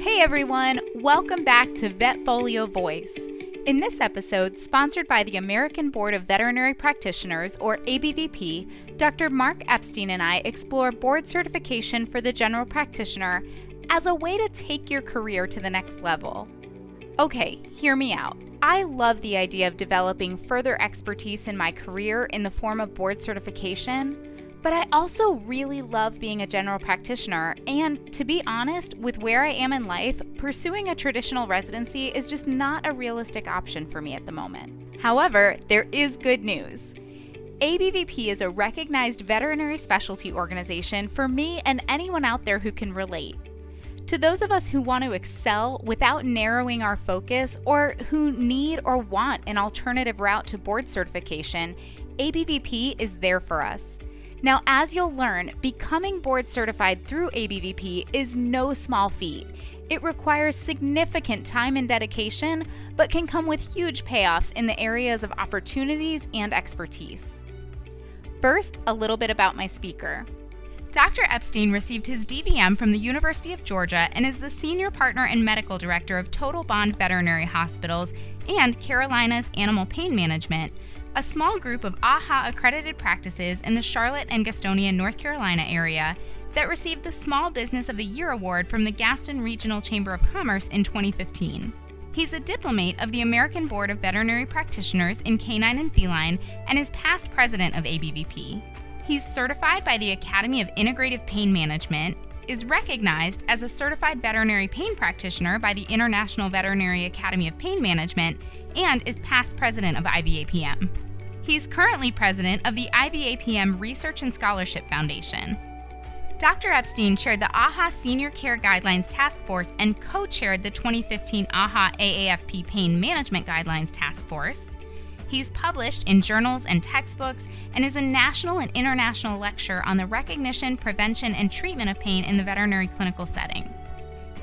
Hey everyone, welcome back to Vetfolio Voice. In this episode, sponsored by the American Board of Veterinary Practitioners, or ABVP, Dr. Mark Epstein and I explore board certification for the general practitioner as a way to take your career to the next level. Okay, hear me out. I love the idea of developing further expertise in my career in the form of board certification, but I also really love being a general practitioner, and to be honest, with where I am in life, pursuing a traditional residency is just not a realistic option for me at the moment. However, there is good news. ABVP is a recognized veterinary specialty organization for me and anyone out there who can relate. To those of us who want to excel without narrowing our focus or who need or want an alternative route to board certification, ABVP is there for us. Now, as you'll learn, becoming board certified through ABVP is no small feat. It requires significant time and dedication, but can come with huge payoffs in the areas of opportunities and expertise. First, a little bit about my speaker. Dr. Epstein received his DVM from the University of Georgia and is the Senior Partner and Medical Director of Total Bond Veterinary Hospitals and Carolina's Animal Pain Management, a small group of AHA accredited practices in the Charlotte and Gastonia, North Carolina area that received the Small Business of the Year award from the Gaston Regional Chamber of Commerce in 2015. He's a diplomate of the American Board of Veterinary Practitioners in Canine and Feline and is past president of ABVP. He's certified by the Academy of Integrative Pain Management, is recognized as a certified veterinary pain practitioner by the International Veterinary Academy of Pain Management, and is past president of IVAPM. He's currently president of the IVAPM Research and Scholarship Foundation. Dr. Epstein chaired the AHA Senior Care Guidelines Task Force and co-chaired the 2015 AHA AAFP Pain Management Guidelines Task Force. He's published in journals and textbooks and is a national and international lecturer on the recognition, prevention, and treatment of pain in the veterinary clinical setting.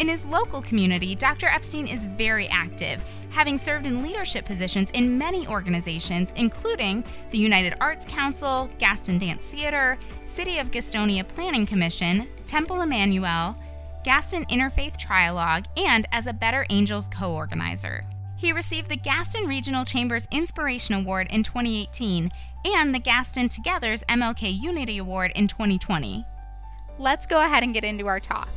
In his local community, Dr. Epstein is very active, having served in leadership positions in many organizations, including the United Arts Council, Gaston Dance Theater, City of Gastonia Planning Commission, Temple Emmanuel, Gaston Interfaith Trialogue, and as a Better Angels co-organizer. He received the Gaston Regional Chamber's Inspiration Award in 2018 and the Gaston Together's MLK Unity Award in 2020. Let's go ahead and get into our talk.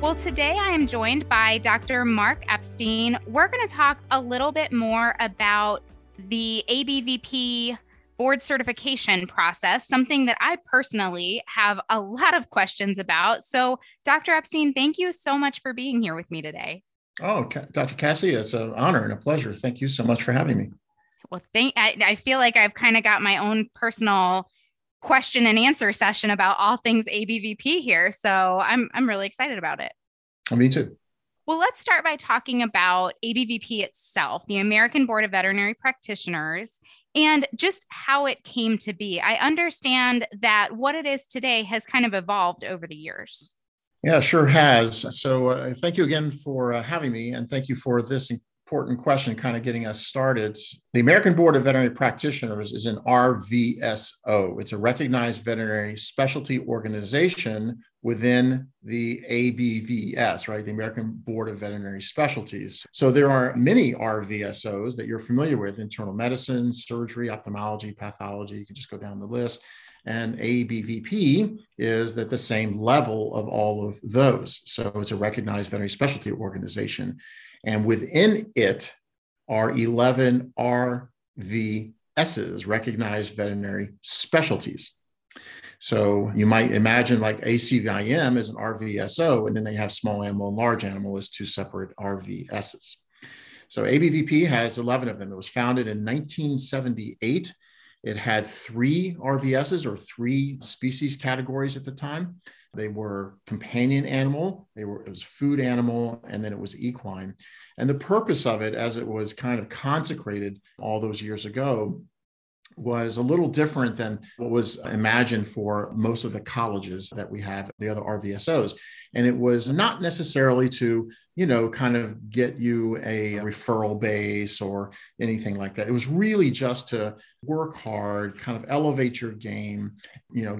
Well, today I am joined by Dr. Mark Epstein. We're going to talk a little bit more about the ABVP board certification process, something that I personally have a lot of questions about. So, Dr. Epstein, thank you so much for being here with me today. Oh, Dr. Cassi, it's an honor and a pleasure. Thank you so much for having me. Well, I feel like I've kind of got my own personal question and answer session about all things ABVP here. So I'm really excited about it. Me too. Well, let's start by talking about ABVP itself, the American Board of Veterinary Practitioners, and just how it came to be. I understand that what it is today has kind of evolved over the years. Yeah, sure has. So thank you again for having me, and thank you for this important question, kind of getting us started. The American Board of Veterinary Practitioners is an RVSO. It's a recognized veterinary specialty organization within the ABVS, right? The American Board of Veterinary Specialties. So there are many RVSOs that you're familiar with: internal medicine, surgery, ophthalmology, pathology. You can just go down the list. And ABVP is at the same level of all of those. So it's a recognized veterinary specialty organization. And within it are 11 RVSs, recognized veterinary specialties. So you might imagine like ACVIM is an RVSO, and then they have small animal and large animal as two separate RVSs. So ABVP has 11 of them. It was founded in 1978. It had 3 RVSs, or 3 species categories at the time. They were companion animal, it was food animal, and then it was equine. And the purpose of it, as it was kind of consecrated all those years ago, was a little different than what was imagined for most of the colleges that we have, the other RVSOs. And it was not necessarily to kind of get you a referral base or anything like that. It was really just to work hard, kind of elevate your game,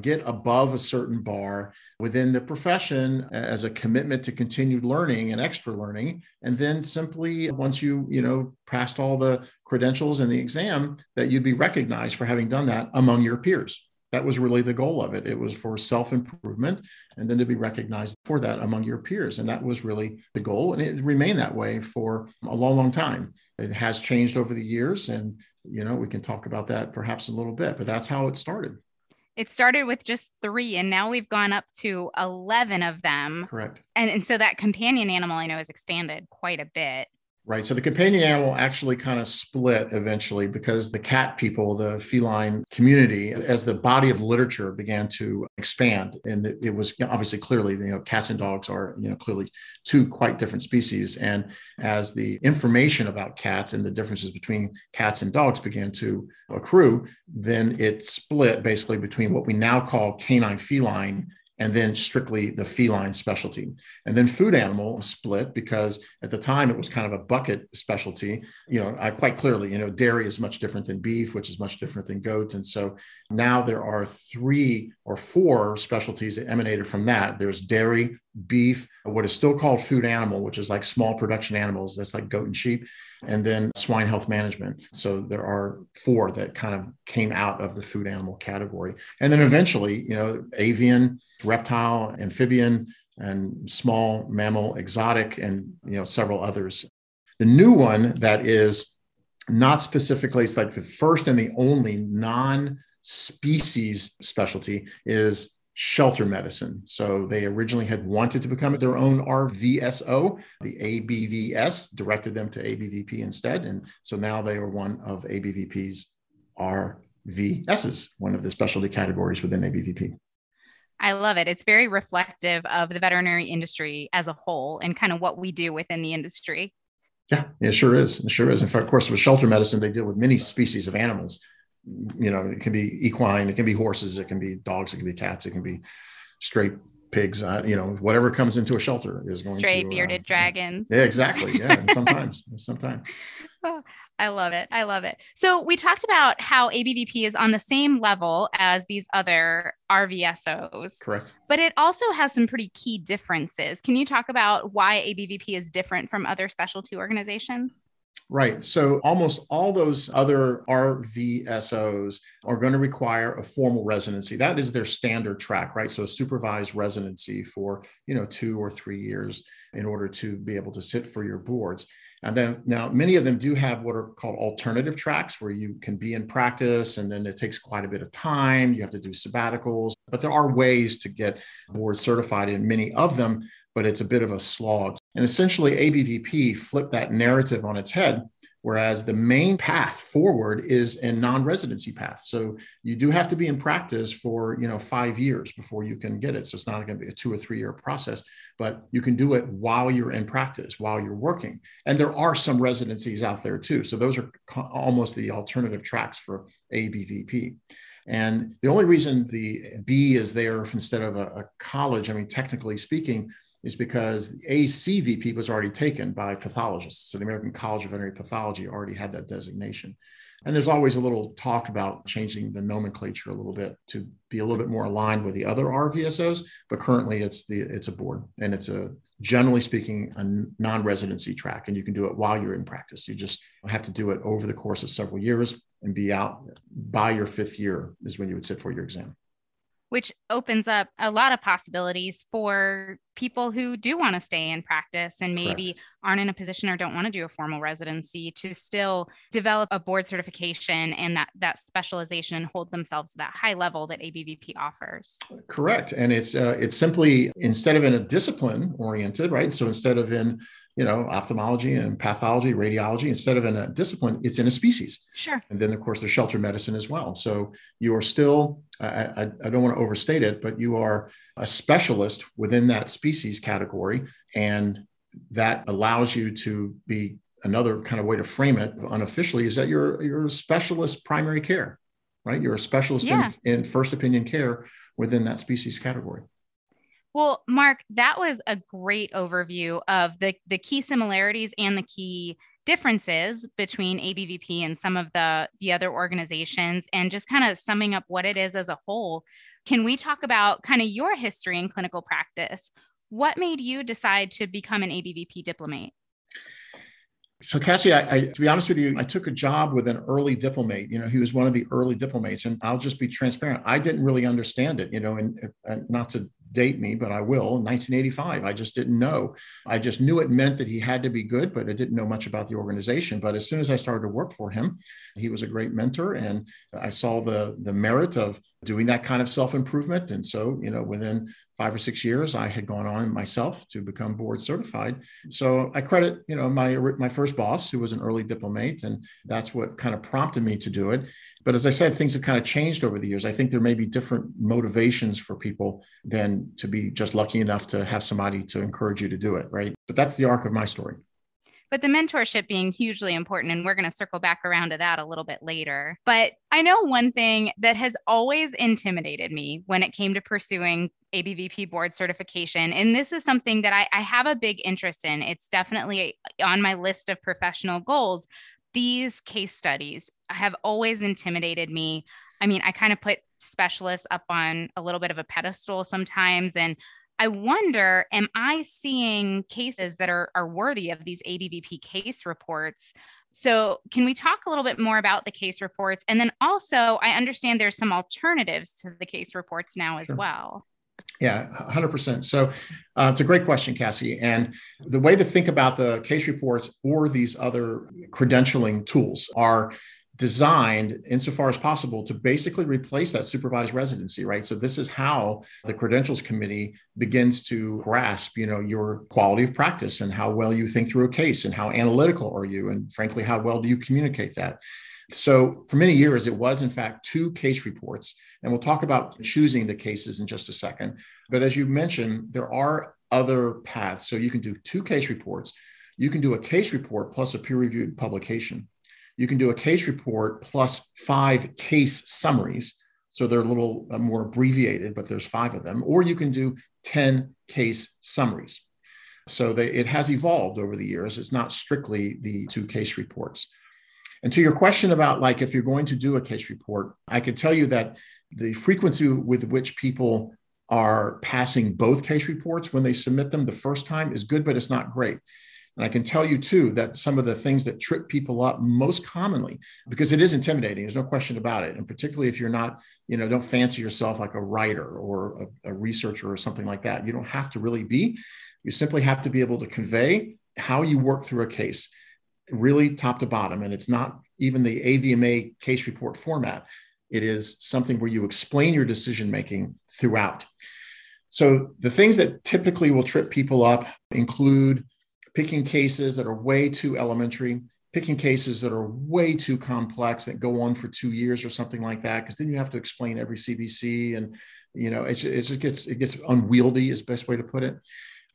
get above a certain bar within the profession as a commitment to continued learning and extra learning. And then simply once you passed all the credentials and the exam, that you'd be recognized for having done that among your peers. That was really the goal of it. It was for self-improvement and then to be recognized for that among your peers. And that was really the goal. And it remained that way for a long, long time. It has changed over the years. And, we can talk about that perhaps a little bit, but that's how it started. It started with just 3, and now we've gone up to 11 of them. Correct. And so that companion animal, I know, has expanded quite a bit. Right. So the companion animal actually kind of split eventually because the cat people, the feline community, as the body of literature began to expand, and it was obviously clearly, cats and dogs are, clearly two quite different species. And as the information about cats and the differences between cats and dogs began to accrue, then it split basically between what we now call canine feline and then strictly the feline specialty. And then food animal split because at the time it was kind of a bucket specialty. I quite clearly, dairy is much different than beef, which is much different than goat. And so now there are 3 or 4 specialties that emanated from that. There's dairy, beef, what is still called food animal, which is like small production animals. That's like goat and sheep, and then swine health management. So there are 4 that kind of came out of the food animal category. And then eventually, avian, reptile, amphibian, and small mammal, exotic, and, several others. The new one that is not specifically, it's like the first and the only non-species specialty is shelter medicine. So they originally had wanted to become their own RVSO. The ABVS directed them to ABVP instead. And so now they are one of ABVP's RVSs, one of the specialty categories within ABVP. I love it. It's very reflective of the veterinary industry as a whole and kind of what we do within the industry. Yeah, it sure is. It sure is. In fact, of course, with shelter medicine, they deal with many species of animals. It can be equine, it can be horses, it can be dogs, it can be cats, it can be straight pigs, whatever comes into a shelter is going straight to bearded dragons. Yeah, exactly. Yeah. And sometimes. Oh, I love it. I love it. So we talked about how ABVP is on the same level as these other RVSOs. Correct. But it also has some pretty key differences. Can you talk about why ABVP is different from other specialty organizations? Right. So almost all those other RVSOs are going to require a formal residency. That is their standard track, right? So a supervised residency for, 2 or 3 years in order to be able to sit for your boards. And then now many of them do have what are called alternative tracks where you can be in practice and then it takes quite a bit of time. You have to do sabbaticals, but there are ways to get board certified in many of them, but it's a bit of a slog. And essentially ABVP flipped that narrative on its head, whereas the main path forward is a non-residency path. So you do have to be in practice for, 5 years before you can get it. So it's not going to be a 2 or 3 year process, but you can do it while you're in practice, while you're working. And there are some residencies out there too. So those are almost the alternative tracks for ABVP. And the only reason the B is there instead of a college, technically speaking, is because the ACVP was already taken by pathologists. So the American College of Veterinary Pathology already had that designation. And there's always a little talk about changing the nomenclature a little bit to be a little bit more aligned with the other RVSOs, but currently it's a board and it's generally speaking, a non-residency track, and you can do it while you're in practice. You just have to do it over the course of several years and be out by your 5th year is when you would sit for your exam. Which opens up a lot of possibilities for people who do want to stay in practice and maybe Correct. aren't in a position or don't want to do a formal residency to still develop a board certification and that specialization and hold themselves to that high level that ABVP offers. Correct. And it's simply, instead of in a discipline oriented, right? So instead of in ophthalmology and pathology, radiology, instead of in a discipline, it's in a species. Sure. And then, of course, there's shelter medicine as well. So you are still, I don't want to overstate it, but you are a specialist within that species category. And that allows you to be, another kind of way to frame it unofficially is that you're a specialist primary care, right? You're a specialist in first opinion care within that species category. Well, Mark, that was a great overview of the key similarities and the key differences between ABVP and some of the other organizations, and just kind of summing up what it is as a whole. Can we talk about kind of your history in clinical practice? What made you decide to become an ABVP diplomate? So Cassie, to be honest with you, I took a job with an early diplomate. He was one of the early diplomates, and I'll just be transparent. I didn't really understand it, and not to date me, but I will. In 1985, I just didn't know. I just knew it meant that he had to be good, but I didn't know much about the organization. But as soon as I started to work for him, he was a great mentor, and I saw the merit of doing that kind of self-improvement. And so, within 5 or 6 years, I had gone on myself to become board certified. So I credit, my first boss, who was an early diplomate, and that's what kind of prompted me to do it. But as I said, things have kind of changed over the years. I think there may be different motivations for people than to be just lucky enough to have somebody to encourage you to do it, right? But that's the arc of my story. But the mentorship being hugely important, and we're going to circle back around to that a little bit later. But I know one thing that has always intimidated me when it came to pursuing ABVP board certification, and this is something that I have a big interest in. It's definitely on my list of professional goals. These case studies have always intimidated me. I mean, I kind of put specialists up on a little bit of a pedestal sometimes, and I wonder, am I seeing cases that are worthy of these ABVP case reports? So can we talk a little bit more about the case reports? And then also, I understand there's some alternatives to the case reports now as well. Yeah, 100%. So it's a great question, Cassie. And the way to think about the case reports or these other credentialing tools are designed insofar as possible to basically replace that supervised residency, right? So this is how the credentials committee begins to grasp, your quality of practice and how well you think through a case and how analytical are you, and frankly, how well do you communicate that? So for many years, it was in fact 2 case reports, and we'll talk about choosing the cases in just a second. But as you mentioned, there are other paths. So you can do 2 case reports. You can do a case report plus a peer-reviewed publication. You can do a case report plus 5 case summaries. So they're a little more abbreviated, but there's 5 of them. Or you can do 10 case summaries. So it has evolved over the years. It's not strictly the 2 case reports. And to your question about if you're going to do a case report, I can tell you that the frequency with which people are passing both case reports when they submit them the first time is good, but it's not great. And I can tell you too, that some of the things that trip people up most commonly, because it is intimidating, there's no question about it. And particularly if you're not, don't fancy yourself like a writer or a researcher or something like that. You don't have to really be. You simply have to be able to convey how you work through a case, really top to bottom. And it's not even the AVMA case report format. It is something where you explain your decision-making throughout. So the things that typically will trip people up include picking cases that are way too elementary, picking cases that are way too complex that go on for 2 years or something like that, because then you have to explain every CBC, and it gets unwieldy is the best way to put it.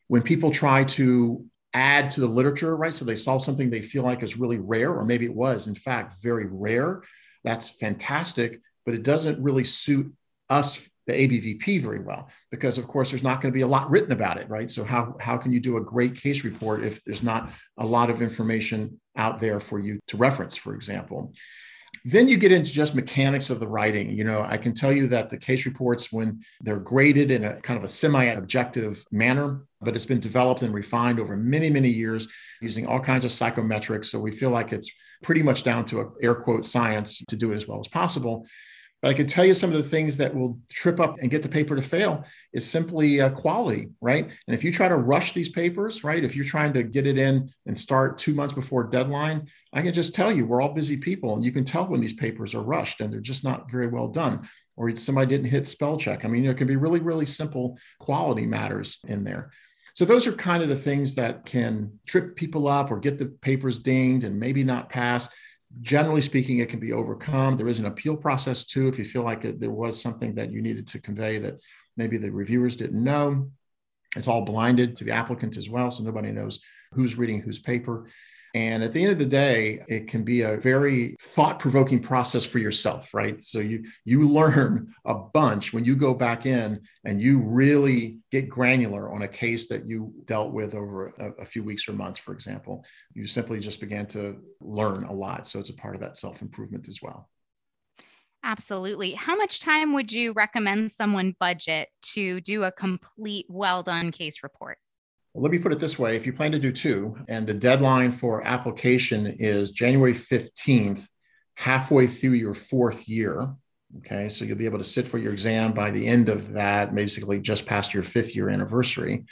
When people try to add to the literature, right? So they saw something they feel like is really rare, or maybe it was in fact very rare. That's fantastic, but it doesn't really suit us, the ABVP, very well, because of course there's not going to be a lot written about it, right? So how can you do a great case report if there's not a lot of information out there for you to reference, for example? Then you get into just mechanics of the writing. I can tell you that the case reports, when they're graded in a kind of a semi-objective manner, but it's been developed and refined over many, many years using all kinds of psychometrics. So we feel like it's pretty much down to a air quote science to do it as well as possible. But I can tell you some of the things that will trip up and get the paper to fail is simply quality, right? And if you try to rush these papers, right, if you're trying to get it in and start 2 months before deadline, I can just tell you, we're all busy people, and you can tell when these papers are rushed and they're just not very well done, or somebody didn't hit spell check. I mean, there can be really, really simple quality matters in there. So those are kind of the things that can trip people up or get the papers dinged and maybe not pass. Generally speaking, it can be overcome. There is an appeal process too, if you feel like there was something that you needed to convey that maybe the reviewers didn't know. It's all blinded to the applicant as well, so nobody knows who's reading whose paper. And at the end of the day, it can be a very thought-provoking process for yourself, right? So you learn a bunch when you go back in and you really get granular on a case that you dealt with over a few weeks or months, for example. You simply just began to learn a lot. So it's a part of that self-improvement as well. Absolutely. How much time would you recommend someone budget to do a complete, well-done case report? Well, let me put it this way. If you plan to do two, and the deadline for application is January 15th, halfway through your fourth year, okay, so you'll be able to sit for your exam by the end of that, basically just past your fifth year anniversary.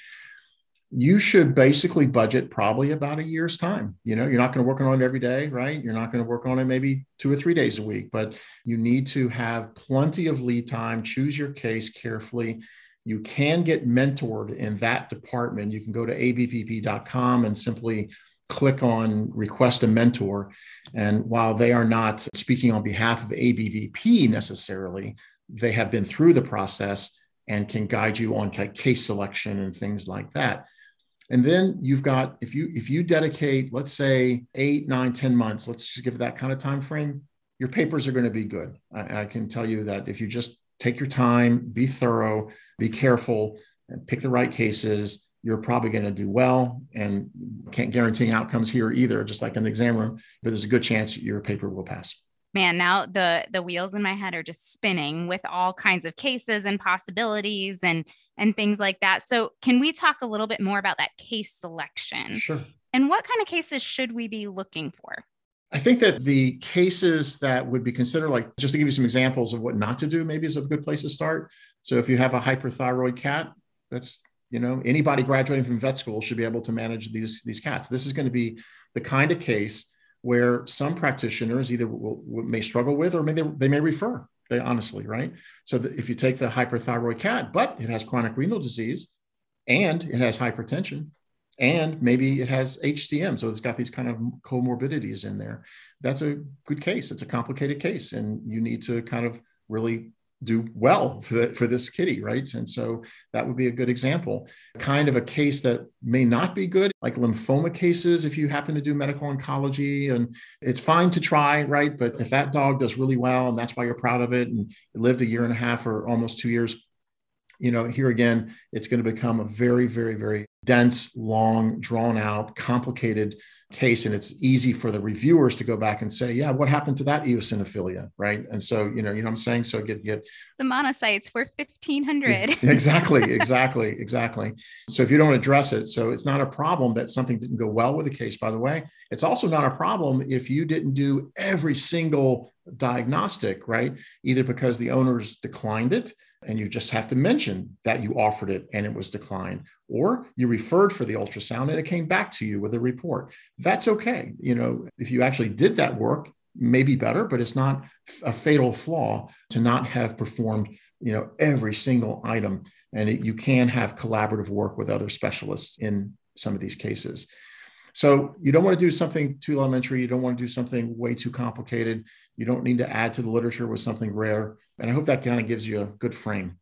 You should basically budget probably about a year's time. You're not going to work on it every day, right? You're not going to work on it maybe 2 or 3 days a week, but you need to have plenty of lead time, choose your case carefully. You can get mentored in that department. You can go to abvp.com and simply click on request a mentor. And while they are not speaking on behalf of ABVP necessarily, they have been through the process and can guide you on case selection and things like that. And then you've got, if you dedicate, let's say 8, 9, 10 months, let's just give it that kind of time frame, your papers are going to be good. I can tell you that if you just take your time, be thorough, be careful, and pick the right cases, you're probably going to do well. And can't guarantee outcomes here either, just like in the exam room, but there's a good chance your paper will pass. Man, now the wheels in my head are just spinning with all kinds of cases and possibilities and things like that. So can we talk a little bit more about that case selection? Sure. And what kind of cases should we be looking for? I think that the cases that would be considered, like, just to give you some examples of what not to do, maybe is a good place to start. So if you have a hyperthyroid cat, that's, anybody graduating from vet school should be able to manage these cats. This is going to be the kind of case where some practitioners either may struggle with, or they may refer, honestly, right? So if you take the hyperthyroid cat, but it has chronic renal disease and it has hypertension, and maybe it has HCM. So it's got these kind of comorbidities in there. That's a good case. It's a complicated case, and you need to kind of really do well for this kitty, right? And so that would be a good example. Kind of a case that may not be good, like lymphoma cases, if you happen to do medical oncology, and it's fine to try, right? But if that dog does really well, and that's why you're proud of it, and it lived 1.5 years or almost 2 years, here again, it's going to become a very, very, very dense, long, drawn out, complicated case. And it's easy for the reviewers to go back and say, yeah, what happened to that eosinophilia, right? And so, you know what I'm saying? So get the monocytes were 1,500. Exactly. So if you don't address it, so it's not a problem that something didn't go well with the case, by the way. It's also not a problem if you didn't do every single diagnostic, right? Either because the owners declined it, and you just have to mention that you offered it and it was declined, or you referred for the ultrasound and it came back to you with a report. That's okay. If you actually did that work, maybe better, but it's not a fatal flaw to not have performed, every single item. And you can have collaborative work with other specialists in some of these cases. So you don't want to do something too elementary. You don't want to do something way too complicated. You don't need to add to the literature with something rare. And I hope that kind of gives you a good frame.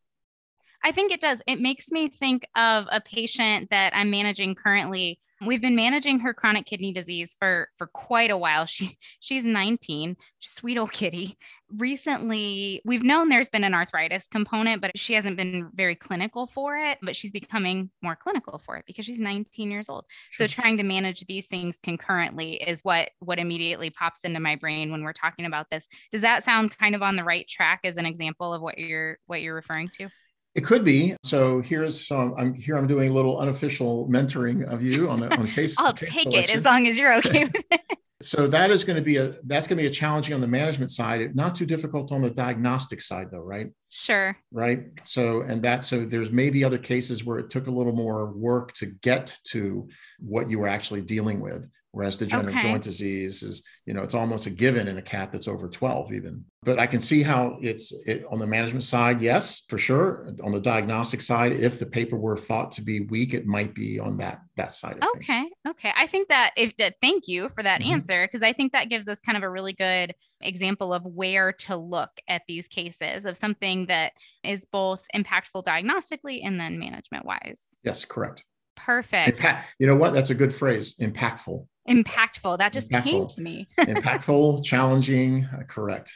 I think it does. It makes me think of a patient that I'm managing currently. We've been managing her chronic kidney disease for quite a while. She's 19, sweet old kitty. Recently, we've known there's been an arthritis component, but she hasn't been very clinical for it, but she's becoming more clinical for it because she's 19 years old. Sure. So trying to manage these things concurrently is what immediately pops into my brain when we're talking about this. Does that sound kind of on the right track as an example of what you're referring to? It could be. So I'm doing a little unofficial mentoring of you on case. I'll case take selection. it as long as you're okay with it. So that's going to be a challenging on the management side, not too difficult on the diagnostic side though, right? Sure. Right. So there's maybe other cases where it took a little more work to get to what you were actually dealing with. Whereas degenerative joint disease is, it's almost a given in a cat that's over 12 even. But I can see how it's on the management side, yes, for sure. On the diagnostic side, if the paper were thought to be weak, it might be on that side of things. Okay. I think thank you for that answer, because I think that gives us kind of a really good example of where to look at these cases of something that is both impactful diagnostically and then management wise. Yes, correct. Perfect. You know what? That's a good phrase. Impactful. Impactful. That just came Impactful. to me. Impactful, challenging. Correct.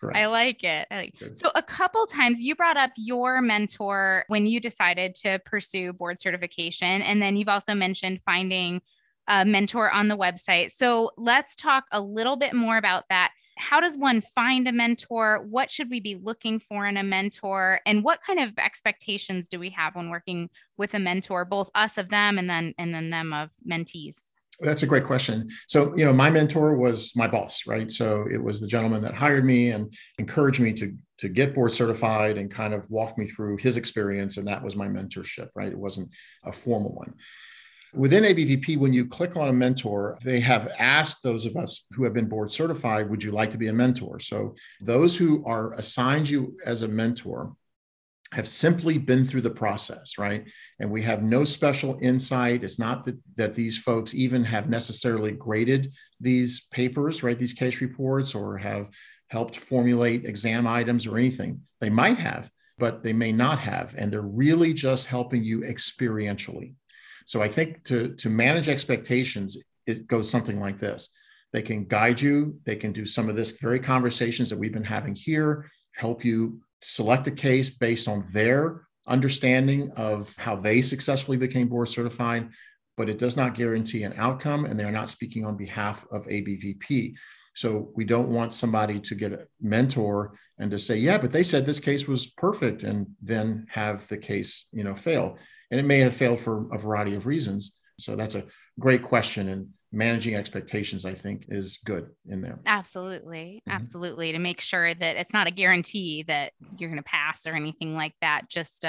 Correct. I like it. So a couple times you brought up your mentor when you decided to pursue board certification. And then you've also mentioned finding a mentor on the website. So let's talk a little bit more about that. How does one find a mentor? What should we be looking for in a mentor? And what kind of expectations do we have when working with a mentor, both us of them and then them of mentees? That's a great question. So, my mentor was my boss, right? So it was the gentleman that hired me and encouraged me to get board certified and kind of walk me through his experience. And that was my mentorship, right? It wasn't a formal one. Within ABVP, when you click on a mentor, they have asked those of us who have been board certified, would you like to be a mentor? So those who are assigned you as a mentor have simply been through the process, right? And we have no special insight. It's not that these folks even have necessarily graded these papers, right? These case reports, or have helped formulate exam items or anything. They might have, but they may not have. And they're really just helping you experientially. So I think to manage expectations, it goes something like this. They can guide you. They can do some of this very conversations that we've been having here, help you select a case based on their understanding of how they successfully became board certified, but it does not guarantee an outcome, and they're not speaking on behalf of ABVP. So we don't want somebody to get a mentor and to say, yeah, but they said this case was perfect, and then have the case, fail. And it may have failed for a variety of reasons. So that's a great question. And managing expectations, I think, is good in there. Absolutely. Mm-hmm. Absolutely. To make sure that it's not a guarantee that you're going to pass or anything like that, just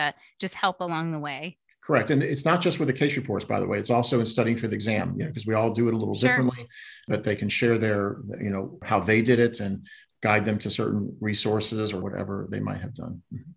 help along the way. Correct. And it's not just with the case reports, by the way, it's also in studying for the exam, because we all do it a little differently, but they can share their, how they did it and guide them to certain resources or whatever they might have done. Mm-hmm.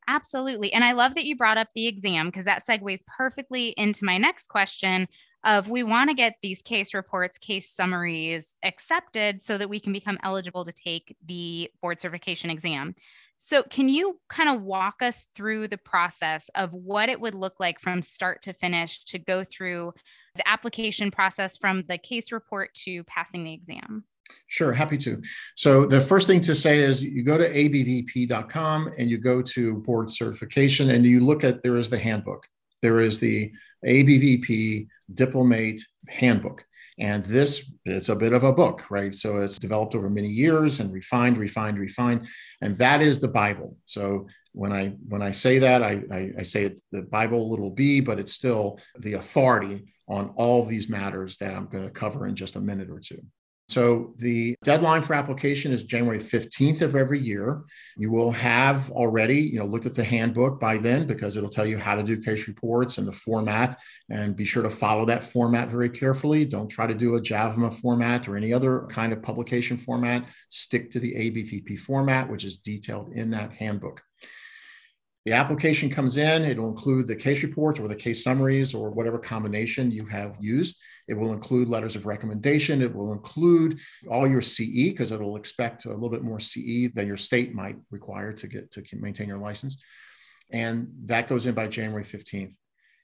Absolutely. And I love that you brought up the exam, because that segues perfectly into my next question of, we want to get these case reports, case summaries accepted so that we can become eligible to take the board certification exam. So can you kind of walk us through the process of what it would look like from start to finish to go through the application process from the case report to passing the exam? Sure, happy to. So the first thing to say is you go to abvp.com and you go to board certification and you look at, there is the handbook. There is the ABVP Diplomate Handbook. And it's a bit of a book, right? So it's developed over many years and refined. And that is the Bible. So when I say that, I say it's the Bible, little b, but it's still the authority on all these matters that I'm going to cover in just a minute or two. So the deadline for application is January 15th of every year. You will have already, looked at the handbook by then, because it'll tell you how to do case reports and the format, and be sure to follow that format very carefully. Don't try to do a JAVMA format or any other kind of publication format. Stick to the ABVP format, which is detailed in that handbook. The application comes in, it'll include the case reports or the case summaries or whatever combination you have used. It will include letters of recommendation. It will include all your CE, because it'll expect a little bit more CE than your state might require to maintain your license. And that goes in by January 15th.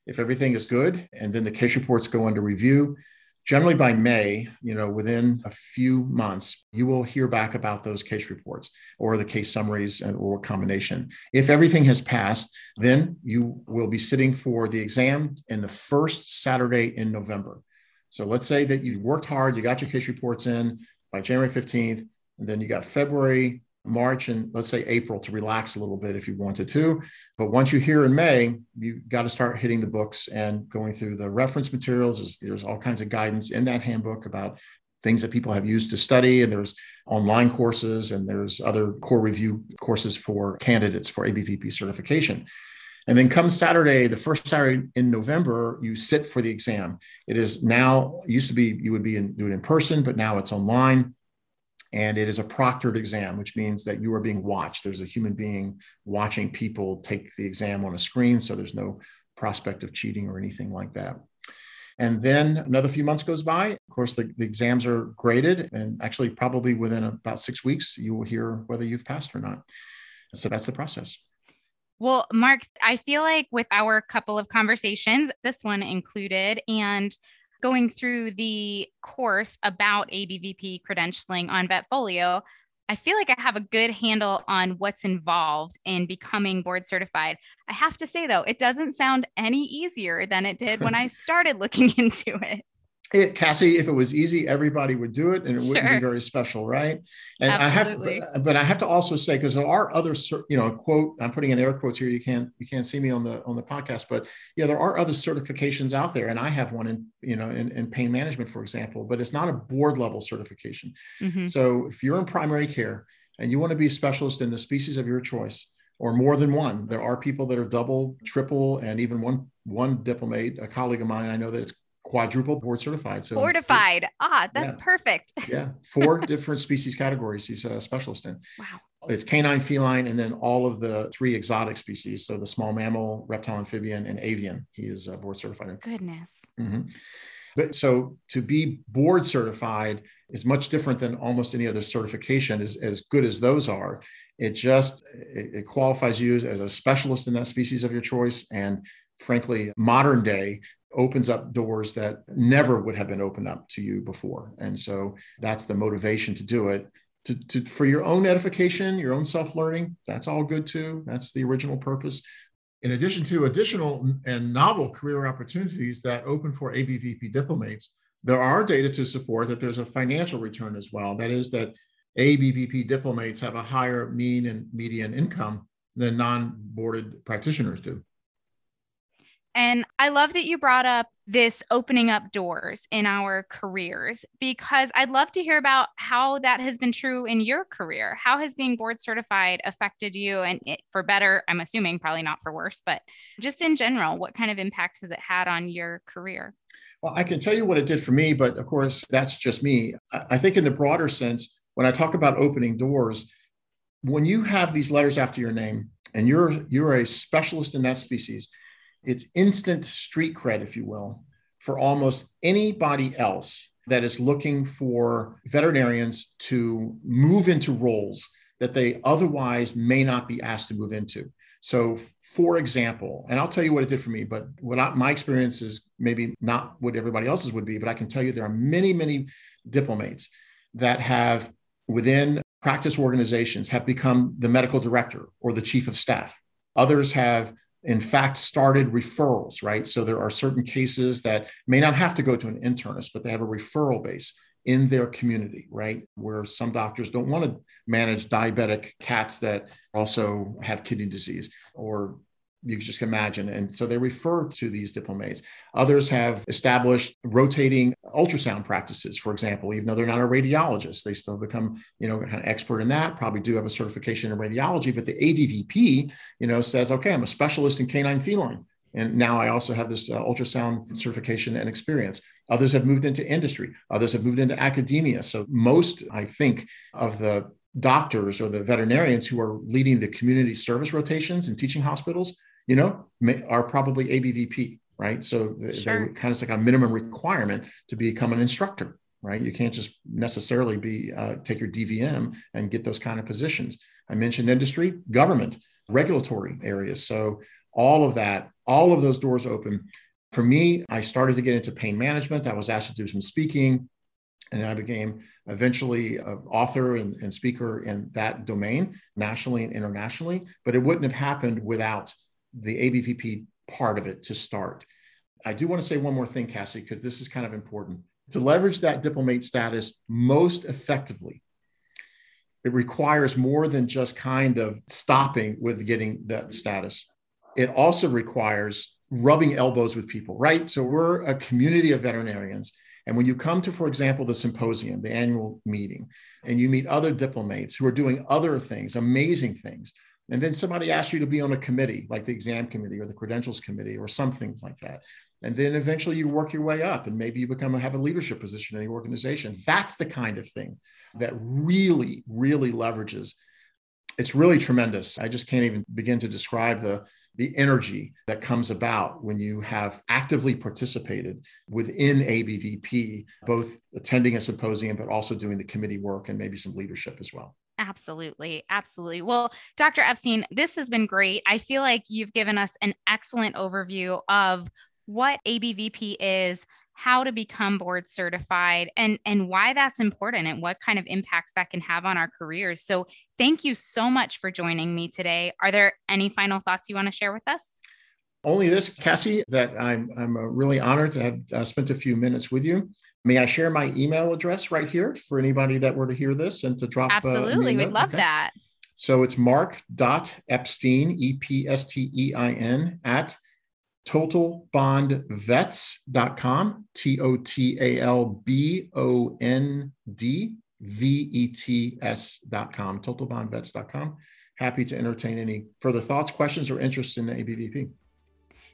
If everything is good, and then the case reports go under review, generally by May, within a few months, you will hear back about those case reports or the case summaries or combination. If everything has passed, then you will be sitting for the exam in the first Saturday in November. So let's say that you worked hard, you got your case reports in by January 15th, and then you got February, March, and let's say April to relax a little bit if you wanted to. But once you're here in May, you got to start hitting the books and going through the reference materials. There's all kinds of guidance in that handbook about things that people have used to study. And there's online courses, and there's other core review courses for candidates for ABVP certification. And then come Saturday, the first Saturday in November, you sit for the exam. It is now, used to be, you would do it in person, but now it's online. And it is a proctored exam, which means that you are being watched. There's a human being watching people take the exam on a screen. So there's no prospect of cheating or anything like that. And then another few months goes by. Of course, the exams are graded. And actually, probably within about 6 weeks, you will hear whether you've passed or not. So that's the process. Well, Mark, I feel like with our couple of conversations, this one included, and going through the course about ABVP credentialing on Vetfolio, I feel like I have a good handle on what's involved in becoming board certified. I have to say, though, it doesn't sound any easier than it did when I started looking into it. Cassie, if it was easy, everybody would do it and it wouldn't be Sure. very special, right? And Absolutely. but I have to also say, because there are other, quote, I'm putting in air quotes here. You can't see me on the podcast, but yeah, there are other certifications out there. And I have one in pain management, for example, but it's not a board level certification. Mm-hmm. So if you're in primary care and you want to be a specialist in the species of your choice, or more than one, there are people that are double, triple, and even one diplomate, a colleague of mine, I know that it's quadruple board certified. So Fortified. That's yeah, perfect. yeah, 4 different species categories he's a specialist in. Wow. It's canine, feline, and then all of the 3 exotic species. So the small mammal, reptile, amphibian, and avian. He is board certified in. Goodness. Mm-hmm. But so to be board certified is much different than almost any other certification, as good as those are. It qualifies you as a specialist in that species of your choice. And frankly, modern day opens up doors that never would have been opened up to you before. And so that's the motivation to do it. For your own edification, your own self-learning, that's all good too. That's the original purpose. In addition to additional and novel career opportunities that open for ABVP diplomates, there are data to support that there's a financial return as well. That is that ABVP diplomates have a higher mean and median income than non-boarded practitioners do. And I love that you brought up this opening up doors in our careers, because I'd love to hear about how that has been true in your career. How has being board certified affected you, and for better, I'm assuming, probably not for worse, but just in general, what kind of impact has it had on your career? Well, I can tell you what it did for me, but of course, that's just me. I think in the broader sense, when I talk about opening doors, when you have these letters after your name and you're a specialist in that species, it's instant street cred, if you will, for almost anybody else that is looking for veterinarians to move into roles that they otherwise may not be asked to move into. So, for example, and I'll tell you what it did for me, but my experience is maybe not what everybody else's would be, but I can tell you there are many, many diplomates that have, within practice organizations, have become the medical director or the chief of staff. Others have, in fact, started referrals, right? So there are certain cases that may not have to go to an internist, but they have a referral base in their community, right? Where some doctors don't want to manage diabetic cats that also have kidney disease, or you can just imagine. And so they refer to these diplomates. Others have established rotating ultrasound practices, for example, even though they're not a radiologist, they still become, kind of expert in that, probably do have a certification in radiology, but the ABVP, says, okay, I'm a specialist in canine feline. And now I also have this ultrasound certification and experience. Others have moved into industry. Others have moved into academia. So most, I think, of the doctors or the veterinarians who are leading the community service rotations in teaching hospitals, are probably ABVP, right? So Sure. they kind of like a minimum requirement to become an instructor, right? You can't just necessarily take your DVM and get those kind of positions. I mentioned industry, government, regulatory areas. So all of those doors open. For me, I started to get into pain management. I was asked to do some speaking, and I became eventually an author and speaker in that domain, nationally and internationally. But it wouldn't have happened without the ABVP part of it to start. I do want to say one more thing, Cassie, because this is kind of important. To leverage that diplomate status most effectively, it requires more than just kind of stopping with getting that status. It also requires rubbing elbows with people, right? So we're a community of veterinarians. And when you come to, for example, the symposium, the annual meeting, and you meet other diplomates who are doing other things, amazing things, and then somebody asks you to be on a committee, like the exam committee or the credentials committee or some things like that. And then eventually you work your way up and maybe you have a leadership position in the organization. That's the kind of thing that really, really leverages. It's really tremendous. I just can't even begin to describe the energy that comes about when you have actively participated within ABVP, both attending a symposium, but also doing the committee work and maybe some leadership as well. Absolutely. Absolutely. Well, Dr. Epstein, this has been great. I feel like you've given us an excellent overview of what ABVP is, how to become board certified, and why that's important and what kind of impacts that can have on our careers. So thank you so much for joining me today. Are there any final thoughts you want to share with us? Only this, Cassie, that I'm really honored to have spent a few minutes with you. May I share my email address right here for anybody that were to hear this and to drop Absolutely. me a We'd note? love Okay. that. So it's mark.epstein, Epstein, at totalbondvets.com, totalbondvets.com, totalbondvets.com. Happy to entertain any further thoughts, questions, or interest in the ABVP.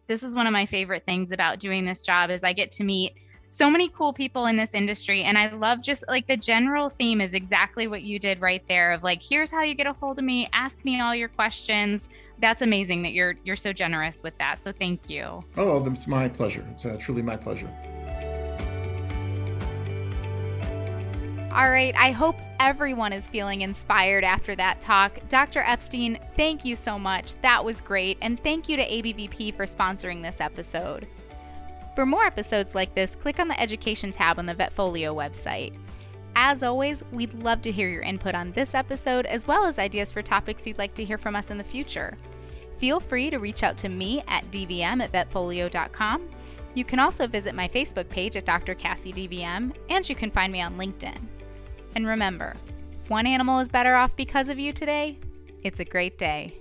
This is one of my favorite things about doing this job is I get to meet so many cool people in this industry. And I love just like the general theme is exactly what you did right there of like, here's how you get a hold of me, ask me all your questions. That's amazing that you're so generous with that. So thank you. Oh, it's my pleasure. It's truly my pleasure. All right. I hope everyone is feeling inspired after that talk. Dr. Epstein, thank you so much. That was great. And thank you to ABVP for sponsoring this episode. For more episodes like this, click on the Education tab on the Vetfolio website. As always, we'd love to hear your input on this episode, as well as ideas for topics you'd like to hear from us in the future. Feel free to reach out to me at dvm@vetfolio.com. You can also visit my Facebook page at Dr. Cassi DVM, and you can find me on LinkedIn. And remember, if one animal is better off because of you today, it's a great day.